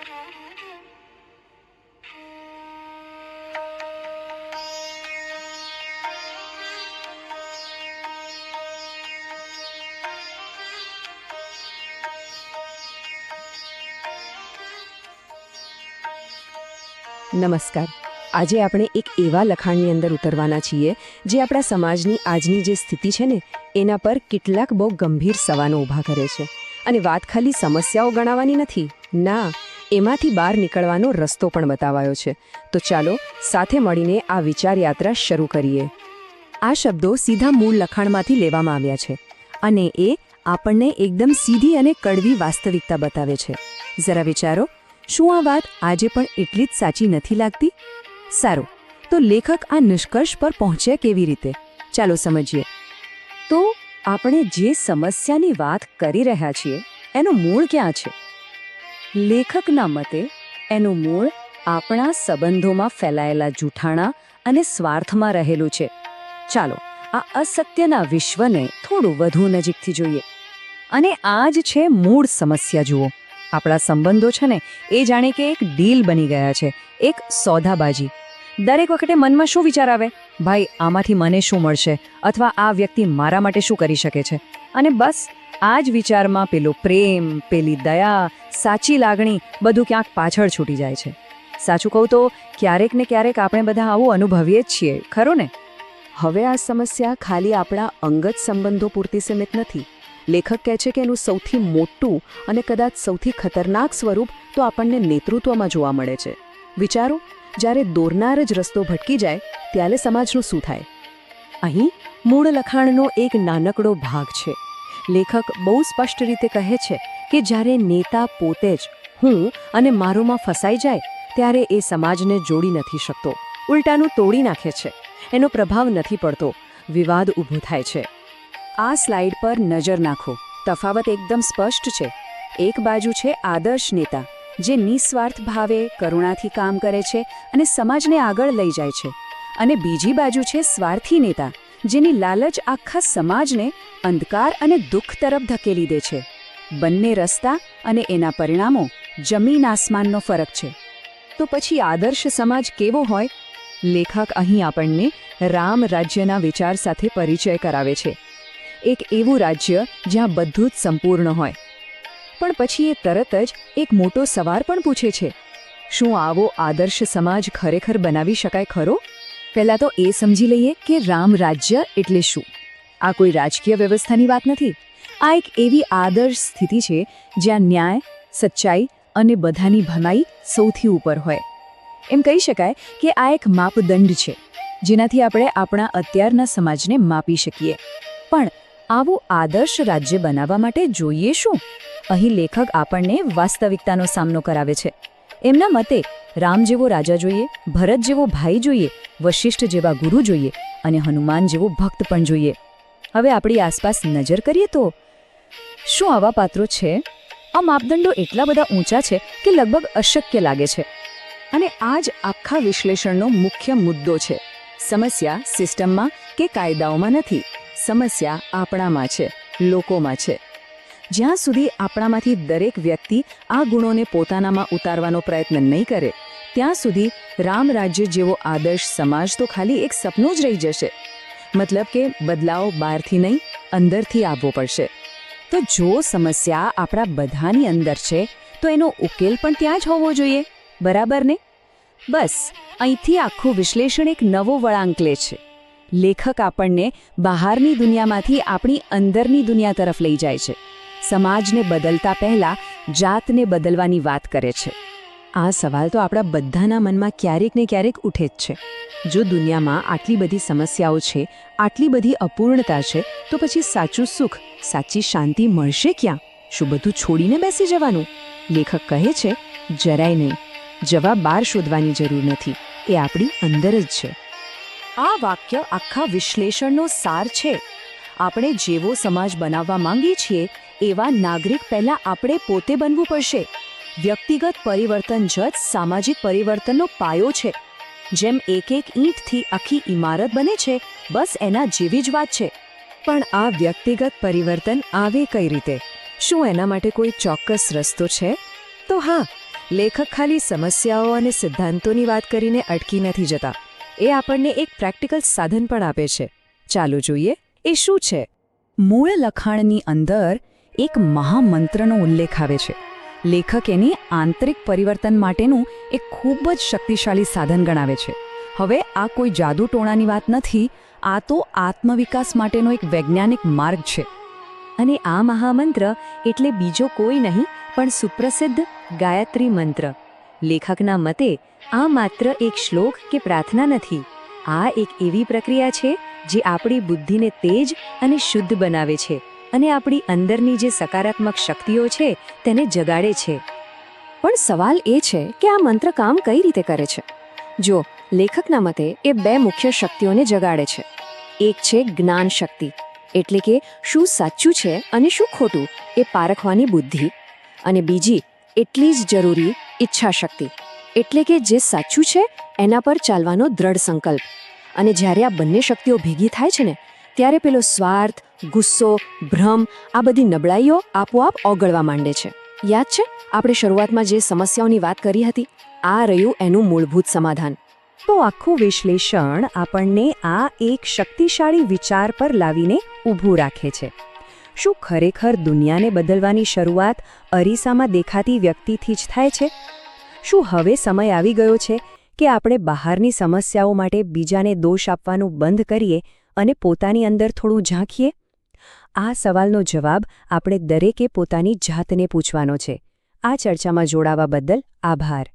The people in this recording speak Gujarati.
નમસ્કાર. આજે આપણે એક એવા લખાણની અંદર ઉતરવાના છીએ જે આપણા સમાજની આજની જે સ્થિતિ છે ને એના પર કેટલાક બહુ ગંભીર સવાલો ઊભા કરે છે. અને વાત ખાલી સમસ્યાઓ ગણાવવાની નથી, ના, એમાંથી બહાર નીકળવાનો રસ્તો પણ બતાવાયો છે. તો ચાલો સાથે મળીને આ વિચાર યાત્રા શરૂ કરીએ. આ શબ્દો સીધા મૂળ લખાણમાંથી લેવામાં આવ્યા છે અને એ આપણને એકદમ સીધી અને કડવી વાસ્તવિકતા બતાવે છે. જરા વિચારો, શું આ વાત આજે પણ એટલી જ સાચી નથી લાગતી? સારું, તો લેખક આ નિષ્કર્ષ પર પહોંચ્યા કેવી રીતે? ચાલો સમજીએ. તો આપણે જે સમસ્યાની વાત કરી રહ્યા છીએ એનું મૂળ ક્યાં છે? લેખકના મતે એનું મૂળ આપણા સંબંધોમાં ફેલાયેલા જૂઠાણા અને સ્વાર્થમાં રહેલું છે. ચાલો આ અસત્યના વિશ્વને થોડું વધુ નજીકથી જોઈએ. અને આ જ છે મૂળ સમસ્યા. જુઓ, આપણા સંબંધો છે ને એ જાણે કે એક ડીલ બની ગયા છે, એક સોદાબાજી. દરેક વખતે મનમાં શું વિચાર આવે? ભાઈ, આમાંથી મને શું મળશે? અથવા આ વ્યક્તિ મારા માટે શું કરી શકે છે? અને બસ આ જ વિચારમાં પેલો પ્રેમ, પેલી દયા, સાચી લાગણી બધું ક્યાંક પાછળ છૂટી જાય છે. સાચું કહું તો ક્યારેક ને ક્યારેક આપણે બધા આવું અનુભવીએ જ છીએ, ખરું ને? હવે આ સમસ્યા ખાલી આપણા અંગત સંબંધો પૂરતી સીમિત નથી. લેખક કહે છે કે એનું સૌથી મોટું અને કદાચ સૌથી ખતરનાક સ્વરૂપ તો આપણને નેતૃત્વમાં જોવા મળે છે. વિચારો, જ્યારે દોરનાર જ રસ્તો ભટકી જાય ત્યારે સમાજનું શું થાય? અહીં મૂળ લખાણનો એક નાનકડો ભાગ છે. લેખક બહુ સ્પષ્ટ રીતે કહે છે કે જ્યારે નેતા પોતે જ હું અને મારોમાં ફસાઈ જાય ત્યારે એ સમાજને જોડી નથી શકતો, ઉલટાનું તોડી નાખે છે. એનો પ્રભાવ નથી પડતો, વિવાદ ઊભો થાય છે. આ સ્લાઇડ પર નજર નાખો. તફાવત એકદમ સ્પષ્ટ છે. એક બાજુ છે આદર્શ નેતા જે નિસ્વાર્થ ભાવે કરુણાથી કામ કરે છે અને સમાજને આગળ લઈ જાય છે, અને બીજી બાજુ છે સ્વાર્થી નેતા જેની લાલચ આખા સમાજને અંધકાર અને દુઃખ તરફ ધકેલી દે છે. બંને રસ્તા અને એના પરિણામો જમીન આસમાનનો ફરક છે. તો પછી આદર્શ સમાજ કેવો હોય? લેખક અહીં આપણને રામ રાજ્યના વિચાર સાથે પરિચય કરાવે છે. એક એવું રાજ્ય જ્યાં બધું જ સંપૂર્ણ હોય. પણ પછી એ તરત જ એક મોટો સવાલ પણ પૂછે છે, શું આવો આદર્શ સમાજ ખરેખર બનાવી શકાય ખરો? પહેલાં તો એ સમજી લઈએ કે રામ રાજ્ય એટલે શું. આ કોઈ રાજકીય વ્યવસ્થાની વાત નથી. આ એક એવી આદર્શ સ્થિતિ છે જ્યાં ન્યાય, સચ્ચાઈ અને બધાની ભલાઈ સૌથી ઉપર હોય. એમ કહી શકાય કે આ એક માપદંડ છે જેનાથી આપણે આપણા અત્યારના સમાજને માપી શકીએ. પણ આવું આદર્શ રાજ્ય બનાવવા માટે જોઈએ શું? અહીં લેખક આપણને વાસ્તવિકતાનો સામનો કરાવે છે. એમના મતે રામ જેવો રાજા જોઈએ, ભરત જેવો ભાઈ જોઈએ, વશિષ્ઠ જેવા ગુરુ જોઈએ અને હનુમાન જેવો ભક્ત પણ જોઈએ. હવે આપણી આસપાસ નજર કરીએ તો શું આવા પાત્રો છે? આ માપદંડો એટલા બધા ઊંચા છે કે લગભગ અશક્ય લાગે છે. અને આ જ આખા વિશ્લેષણનો મુખ્ય મુદ્દો છે. સમસ્યા સિસ્ટમમાં કે કાયદાઓમાં નથી, સમસ્યા આપણામાં છે, લોકોમાં છે. જ્યાં સુધી આપણામાંથી દરેક વ્યક્તિ આ ગુણોને પોતાનામાં ઉતારવાનો પ્રયત્ન નહીં કરે ત્યાં સુધી રામ રાજ્ય જેવો આદર્શ સમાજ તો ખાલી એક સપનું જ રહી જશે. મતલબ કે બદલાવ બહારથી નહીં, અંદરથી આવવો પડશે. તો જો સમસ્યા આપણા બધાની અંદર છે તો એનો ઉકેલ પણ ત્યાં જ હોવો જોઈએ, બરાબર ને? બસ અહીંથી આખું વિશ્લેષણ એક નવો વળાંક લે છે. લેખક આપણને બહારની દુનિયામાંથી આપણી અંદરની દુનિયા તરફ લઈ જાય છે. સમાજને બદલતા પહેલા જાતને બદલવાની વાત કરે છે. આ સવાલ તો આપણા બધાના મનમાં ક્યારેક ને ક્યારેક ઉઠે જ છે. જો દુનિયામાં આટલી બધી સમસ્યાઓ છે, આટલી બધી અપૂર્ણતા છે, તો પછી સાચું સુખ, સાચી શાંતિ મળશે ક્યાં? શું બધું છોડીને બેસી જવાનું? લેખક કહે છે, જરાય નહીં. જવાબ બહાર શોધવાની જરૂર નથી, એ આપણી અંદર જ છે. આ વાક્ય આખા વિશ્લેષણનો સાર છે. આપણે જેવો સમાજ બનાવવા માંગીએ છીએ એવા નાગરિક પહેલાં આપણે પોતે બનવું પડશે. વ્યક્તિગત પરિવર્તન જ સામાજિક પરિવર્તનનો પાયો છે. જેમ એક એક ઈંટથી આખી ઇમારત બને છે, બસ એના જેવી જ વાત છે. પણ આ વ્યક્તિગત પરિવર્તન આવે કઈ રીતે? શું એના માટે કોઈ ચોક્કસ રસ્તો છે? તો હા, લેખક ખાલી સમસ્યાઓ અને સિદ્ધાંતોની વાત કરીને અટકી નથી જતા. એ આપણને એક પ્રેક્ટિકલ સાધન પણ આપે છે. ચાલો જોઈએ એ શું છે. મૂળ લખાણની અંદર એક મહામંત્રનો ઉલ્લેખ આવે છે. લેખક એની આંતરિક પરિવર્તન માટેનું એક ખૂબ જ શક્તિશાળી સાધન ગણાવે છે. હવે આ કોઈ જાદુ ટોણાની વાત નથી, આ તો આત્મવિકાસ માટેનો એક વૈજ્ઞાનિક માર્ગ છે. અને આ મહામંત્ર એટલે બીજો કોઈ નહીં પણ સુપ્રસિદ્ધ ગાયત્રી મંત્ર. લેખકના મતે આ માત્ર એક શ્લોક કે પ્રાર્થના નથી. આ એક એવી પ્રક્રિયા છે જે આપણી બુદ્ધિને તેજ અને શુદ્ધ બનાવે છે અને આપણી અંદરની જે સકારાત્મક શક્તિઓ છે તેને જગાડે છે. પણ સવાલ એ છે કે આ મંત્ર કામ કઈ રીતે કરે છે. જો લેખકના મતે એ બે મુખ્ય શક્તિઓને જગાડે છે. એક છે જ્ઞાન શક્તિ, એટલે કે શું સાચું છે અને શું ખોટું એ પારખવાની બુદ્ધિ, અને બીજી એટલી જ જરૂરી ઈચ્છા શક્તિ, એટલે કે જે સાચું છે એના પર ચાલવાનો દ્રઢ સંકલ્પ. અને જ્યારે આ બંને શક્તિઓ ભેગી થાય છે ને ત્યારે પેલો સ્વાર્થ, ગુસ્સો, ભ્રમ આ બધી નબળાઈઓ આપોઆપ ઓગળવા માંડે છે. યાદ છે આપણે શરૂઆતમાં જે સમસ્યાઓની વાત કરી હતી? આ રહ્યું એનું મૂળભૂત સમાધાન. તો આખું વિશ્લેષણ આપણને આ એક શક્તિશાળી વિચાર પર લાવીને ઊભું રાખે છે. શું ખરેખર દુનિયાને બદલવાની શરૂઆત અરીસામાં દેખાતી વ્યક્તિથી જ થાય છે? શું હવે સમય આવી ગયો છે કે આપણે બહારની સમસ્યાઓ માટે બીજાને દોષ આપવાનું બંધ કરીએ અને પોતાની અંદર થોડું ઝાંખીએ? આ સવાલનો જવાબ આપણે દરેકે પોતાની જાતને પૂછવાનો છે. આ ચર્ચામાં જોડાવા બદલ આભાર.